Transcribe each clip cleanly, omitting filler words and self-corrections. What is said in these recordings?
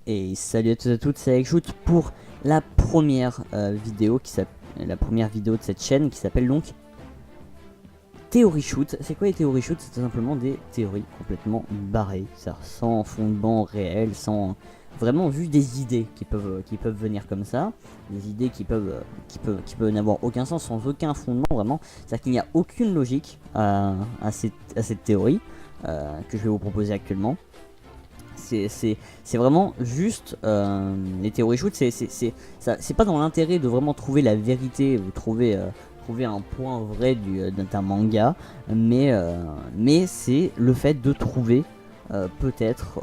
Et salut à tous et à toutes, c'est AlexShoot pour la première vidéo de cette chaîne qui s'appelle donc Theory Shoot. C'est quoi les Theory Shoot? C'est tout simplement des théories complètement barrées, sans fondement réel, sans vraiment juste des idées qui peuvent venir comme ça, des idées qui peuvent n'avoir aucun sens, sans aucun fondement vraiment. C'est-à-dire qu'il n'y a aucune logique à cette théorie que je vais vous proposer actuellement. C'est vraiment juste les théories shoot, c'est pas dans l'intérêt de vraiment trouver la vérité ou trouver un point vrai d'un manga, mais c'est le fait de trouver peut-être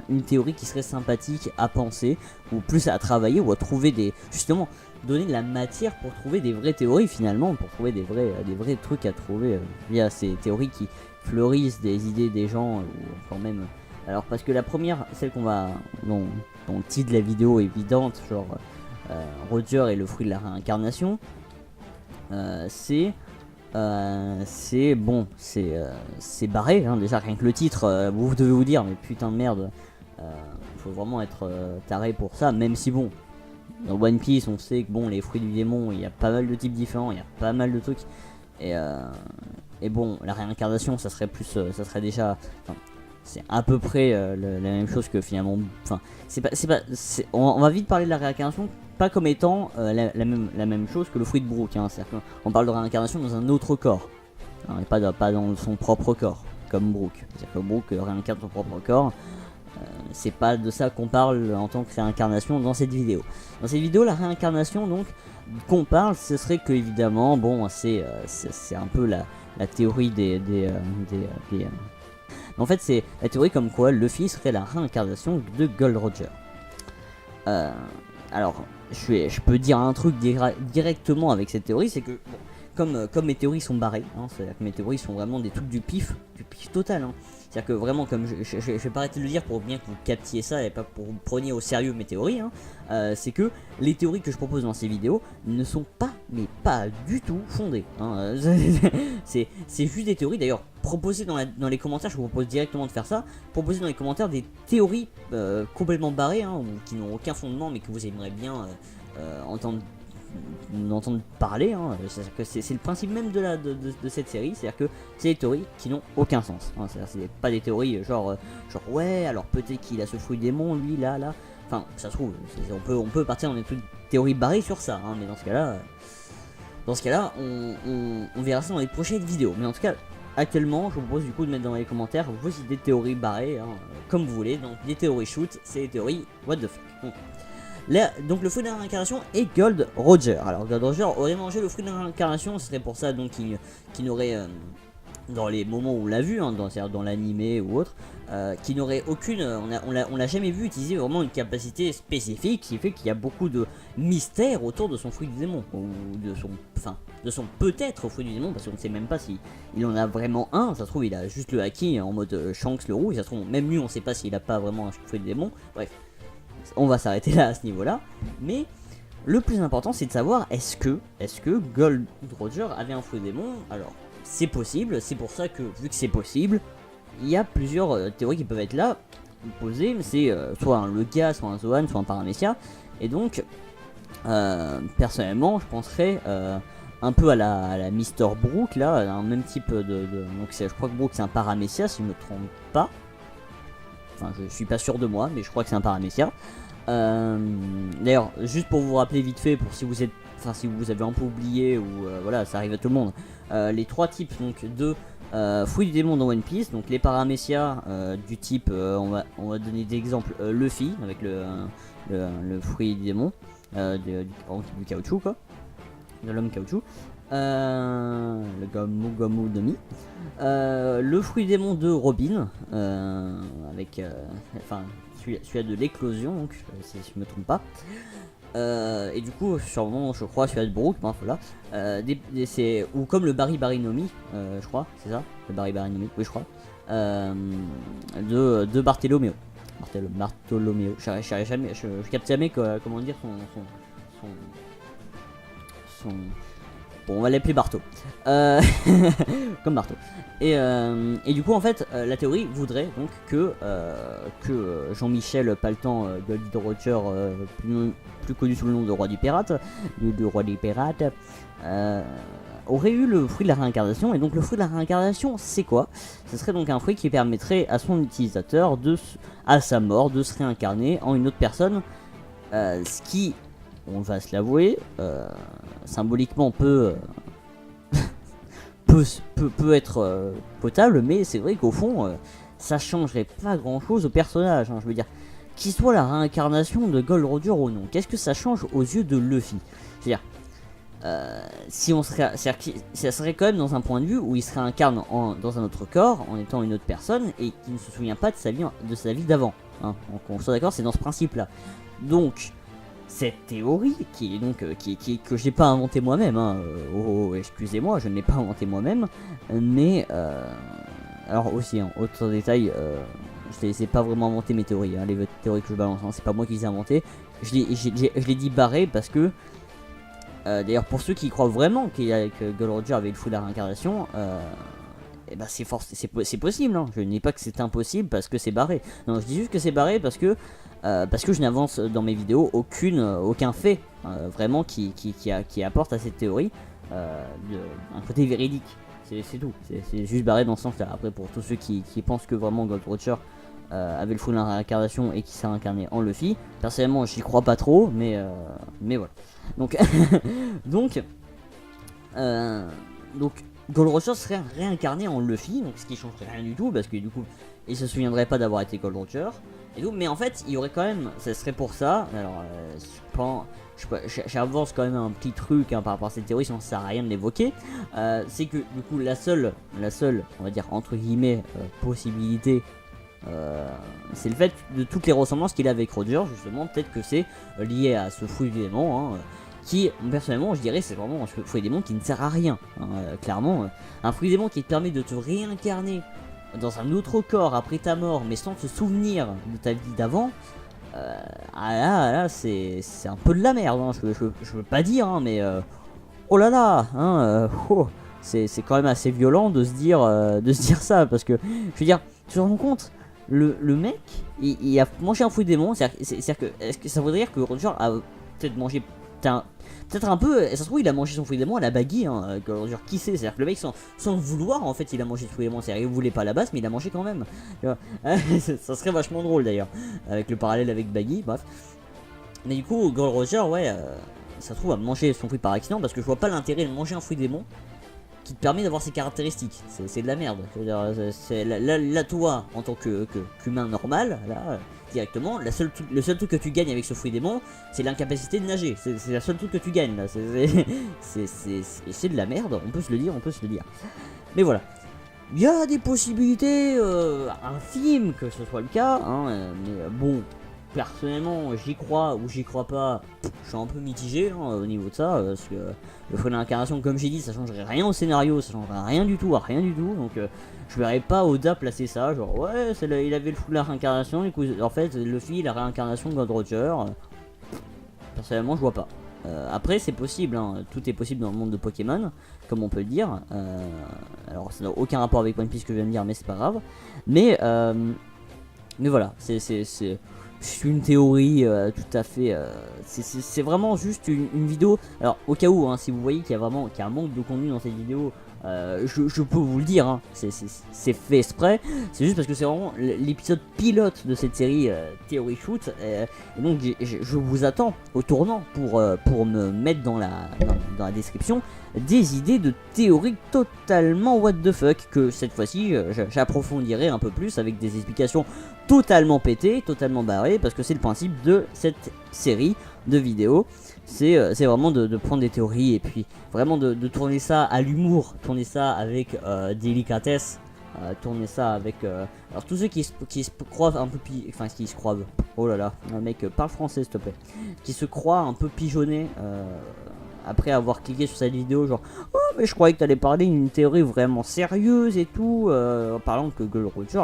une théorie qui serait sympathique à penser, ou plus à travailler, ou à trouver justement donner de la matière pour trouver des vraies théories finalement, pour trouver des vrais trucs à trouver via ces théories qui fleurissent des idées des gens, ou quand même. Alors parce que la première, celle dont le titre de la vidéo est évidente, genre Roger est le fruit de la réincarnation, c'est barré, hein, déjà rien que le titre, vous devez vous dire mais putain de merde, faut vraiment être taré pour ça, même si bon, dans One Piece on sait que bon, les fruits du démon, il y a pas mal de types différents, il y a pas mal de trucs, et bon, la réincarnation ça serait plus, ça serait déjà, c'est à peu près la même chose que finalement. Enfin, on va vite parler de la réincarnation, pas comme étant la même chose que le fruit de Brook. Hein, c'est-à-dire qu'on parle de réincarnation dans un autre corps, hein, et pas dans son propre corps, comme Brook. C'est-à-dire que Brook réincarne son propre corps. C'est pas de ça qu'on parle en tant que réincarnation dans cette vidéo. Dans cette vidéo, la réincarnation donc qu'on parle, ce serait que évidemment, bon, c'est un peu la théorie en fait, c'est la théorie comme quoi Luffy serait la réincarnation de Gold Roger. Alors, je peux dire un truc directement avec cette théorie, c'est que bon, comme mes théories sont barrées, hein, c'est-à-dire que mes théories sont vraiment des trucs du pif total. Hein. C'est-à-dire que vraiment, comme je vais pas arrêter de le dire pour bien que vous captiez ça et pas pour vous preniez au sérieux mes théories, hein, c'est que les théories que je propose dans ces vidéos ne sont pas, mais pas du tout fondées. Hein. C'est juste des théories, d'ailleurs, proposez dans les commentaires, je vous propose directement de faire ça, proposez dans les commentaires des théories complètement barrées, hein, ou qui n'ont aucun fondement, mais que vous aimeriez bien entendre parler, hein. C'est le principe même de cette série, c'est-à-dire que c'est des théories qui n'ont aucun sens, hein. C'est pas des théories genre ouais, alors peut-être qu'il a ce fruit démon, lui, là, enfin, ça se trouve, on peut partir dans des trucs théories barrées sur ça, hein, mais dans ce cas-là, on verra ça dans les prochaines vidéos, mais en tout cas, actuellement, je vous propose du coup de mettre dans les commentaires vos idées de théories barrées, hein, comme vous voulez. Donc des théories shoot, c'est des théories what the fuck. Donc le fruit de la réincarnation est Gold Roger. Alors Gold Roger aurait mangé le fruit de la réincarnation, ce serait pour ça donc qu'il n'aurait, dans les moments où on l'a vu, hein, dans l'animé ou autre, qui n'aurait aucune, on l'a jamais vu utiliser vraiment une capacité spécifique qui fait qu'il y a beaucoup de mystère autour de son fruit du démon, ou de son peut-être fruit du démon, parce qu'on ne sait même pas si il en a vraiment un. Ça se trouve il a juste le haki en mode Shanks le roux, ça se trouve même lui on sait pas s'il a pas vraiment un fruit du démon. Bref, on va s'arrêter là à ce niveau là, mais le plus important c'est de savoir est-ce que Gold Roger avait un fruit du démon. Alors c'est possible, c'est pour ça que vu que c'est possible, il y a plusieurs théories qui peuvent être là posées, c'est soit un Logia, soit un Zoan, soit un Paramecia, et donc personnellement je penserais un peu à la Mr. Brook là, un même type donc je crois que Brook c'est un Paramecia si je me trompe pas, enfin je suis pas sûr de moi mais je crois que c'est un Paramecia. D'ailleurs juste pour vous rappeler vite fait, pour si vous avez un peu oublié ou voilà, ça arrive à tout le monde, les trois types donc de fruits du démon dans One Piece, donc les Paramecia du type on va donner des exemples, Luffy avec le fruit du démon du caoutchouc quoi, de l'homme caoutchouc, le Gomu Gomu Domi, le fruit démon de Robin avec celui-là de l'éclosion, donc si je me trompe pas, et du coup sûrement je crois celui-là de Brook, ben, voilà, ou comme le Barinomi, je crois c'est ça, le Barinomi, oui je crois, de Bartholoméo. Je capte jamais comment dire son Bon, on va l'appeler Barto. Comme Barto. Et du coup, en fait, la théorie voudrait donc que Jean-Michel Paltan, Gold Roger, plus connu sous le nom de Roi du Pirate, le Roi des Pirates, aurait eu le fruit de la réincarnation. Et donc le fruit de la réincarnation, c'est quoi? Ce serait donc un fruit qui permettrait à son utilisateur, à sa mort, de se réincarner en une autre personne. Ce qui, on va se l'avouer, symboliquement peut être potable, mais c'est vrai qu'au fond, ça changerait pas grand chose au personnage, hein. Je veux dire, qu'il soit la réincarnation de Gold Roger ou non, qu'est-ce que ça change aux yeux de Luffy? Je veux dire, si on serait, ça serait quand même dans un point de vue où il se réincarne dans un autre corps en étant une autre personne et qui ne se souvient pas de sa vie d'avant, hein. Donc on soit d'accord, c'est dans ce principe là. Donc cette théorie qui est donc que j'ai pas inventé moi-même, hein, excusez-moi, je ne l'ai pas inventé moi-même, mais alors aussi, hein, autre détail, c'est pas vraiment inventé mes théories, hein, les théories que je balance, hein, c'est pas moi qui les ai inventées. Je l'ai dit barré parce que d'ailleurs, pour ceux qui croient vraiment que Gold Roger avait le fou de la réincarnation, et ben c'est possible, hein. Je ne dis pas que c'est impossible parce que c'est barré. Non, je dis juste que c'est barré parce que je n'avance dans mes vidéos aucun fait vraiment qui apporte à cette théorie un côté véridique. C'est tout. C'est juste barré dans ce sens-là. Après, pour tous ceux qui pensent que vraiment Gold Roger avait le fou de la réincarnation et qui s'est réincarné en Luffy, personnellement, j'y crois pas trop, mais voilà. Donc, donc Gold Roger serait réincarné en Luffy, donc ce qui changerait rien du tout, parce que du coup, il se souviendrait pas d'avoir été Gold Roger, et tout, mais en fait, il y aurait quand même, ça serait pour ça, alors, j'avance quand même un petit truc hein, par rapport à cette théorie, sinon ça sert à rien de l'évoquer, c'est que du coup, la seule, on va dire, entre guillemets, possibilité, c'est le fait de toutes les ressemblances qu'il a avec Roger, justement, peut-être que c'est lié à ce fruit du démon, hein, qui, personnellement, je dirais, c'est vraiment un fruit démon qui ne sert à rien, hein, clairement. Un fruit démon qui te permet de te réincarner dans un autre corps après ta mort, mais sans te souvenir de ta vie d'avant, là c'est un peu de la merde, hein, je veux pas dire, hein, mais oh là là, hein, c'est quand même assez violent de se dire ça, parce que, je veux dire, tu te rends compte, le mec, il a mangé un fruit démon, c'est-à-dire que, est-ce que ça voudrait dire que Roger a peut-être mangé peut-être un peu, ça se trouve il a mangé son fruit démon à la Baggy, hein, Roger, qui sait, c'est-à-dire que le mec sans le vouloir en fait il a mangé le fruit démon, c'est-à-dire qu'il voulait pas à la base mais il a mangé quand même, tu vois. Ça serait vachement drôle d'ailleurs, avec le parallèle avec Baggy, bref. Mais du coup Gold Roger, ouais, ça se trouve a mangé son fruit par accident, parce que je vois pas l'intérêt de manger un fruit démon qui te permet d'avoir ses caractéristiques, c'est de la merde, je veux dire, là toi, en tant qu'humain normal, là, directement, le seul truc que tu gagnes avec ce fruit démon, c'est l'incapacité de nager, c'est la seule truc que tu gagnes, là, c'est de la merde, on peut se le dire, mais voilà, il y a des possibilités infimes que ce soit le cas, hein, mais bon, personnellement, j'y crois ou j'y crois pas, je suis un peu mitigé hein, au niveau de ça, parce que le fruit de l'incarnation, comme j'ai dit, ça changerait rien au scénario, ça changerait rien du tout, donc je verrais pas Oda placer ça, genre ouais, il avait le fruit de la réincarnation, du coup, en fait, Luffy, la réincarnation de Gold Roger, personnellement, je vois pas. Après, c'est possible, hein, tout est possible dans le monde de Pokémon, comme on peut le dire, alors ça n'a aucun rapport avec One Piece que je viens de dire, mais c'est pas grave, mais voilà, c'est une théorie tout à fait. C'est vraiment juste une vidéo. Alors, au cas où, hein, si vous voyez qu'il y a un manque de contenu dans cette vidéo, je peux vous le dire, hein, c'est fait exprès. C'est juste parce que c'est vraiment l'épisode pilote de cette série Theory Shoot. Et donc, je vous attends au tournant pour me mettre dans la description des idées de théories totalement what the fuck, que cette fois-ci j'approfondirai un peu plus avec des explications totalement pétées, totalement barrées, parce que c'est le principe de cette série de vidéos, c'est vraiment de prendre des théories et puis vraiment de tourner ça à l'humour, tourner ça avec délicatesse, tourner ça avec alors tous ceux qui se croient un peu qui se croient, oh là là, mec, parle français s'il te plaît, qui se croient un peu pigeonnés après avoir cliqué sur cette vidéo, genre oh mais je croyais que t'allais parler d'une théorie vraiment sérieuse et tout, en parlant que Gold Roger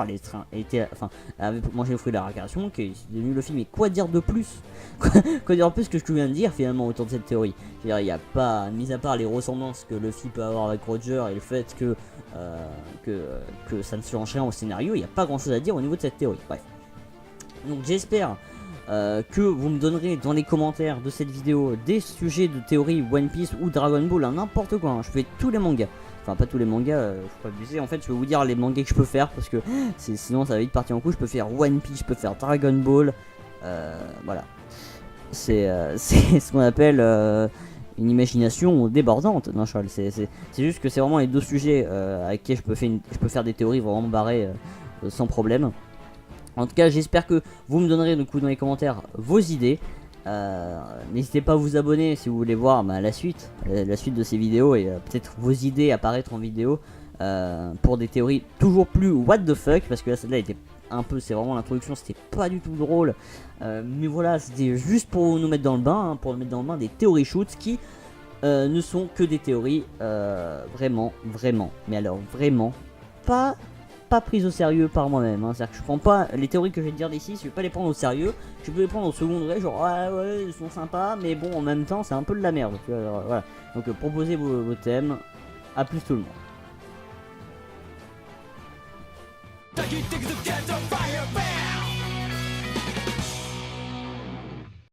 était, enfin, avait mangé le fruit de la récréation, qui est devenu le film. Et quoi dire de plus quoi dire de plus que ce que je viens de dire finalement autour de cette théorie? Je veux dire, il n'y a pas, mis à part les ressemblances que Luffy peut avoir avec Roger et le fait que ça ne change rien au scénario, il n'y a pas grand chose à dire au niveau de cette théorie. Bref. Donc j'espère que vous me donnerez dans les commentaires de cette vidéo des sujets de théorie One Piece ou Dragon Ball, hein, n'importe quoi, hein. Je fais tous les mangas. Enfin pas tous les mangas, je peux abuser. En fait je vais vous dire les mangas que je peux faire parce que sinon ça va vite partir en couille. Je peux faire One Piece, je peux faire Dragon Ball. Voilà. C'est ce qu'on appelle une imagination débordante. Non, c'est juste que c'est vraiment les deux sujets avec qui je peux faire des théories vraiment barrées sans problème. En tout cas, j'espère que vous me donnerez du coup dans les commentaires vos idées. N'hésitez pas à vous abonner si vous voulez voir la suite de ces vidéos et peut-être vos idées apparaître en vidéo pour des théories toujours plus what the fuck, parce que là celle-là était un peu, c'est vraiment l'introduction, c'était pas du tout drôle, mais voilà, c'était juste pour nous mettre dans le bain, hein, pour nous mettre dans le bain des théories shoots qui ne sont que des théories vraiment, mais alors vraiment pas prise au sérieux par moi-même, hein. C'est-à-dire que je prends pas les théories que je vais te dire d'ici, je vais pas les prendre au sérieux, je peux les prendre au second degré, genre ouais ils sont sympas, mais bon en même temps c'est un peu de la merde, tu vois, alors, voilà. Donc proposez vos thèmes, à plus tout le monde.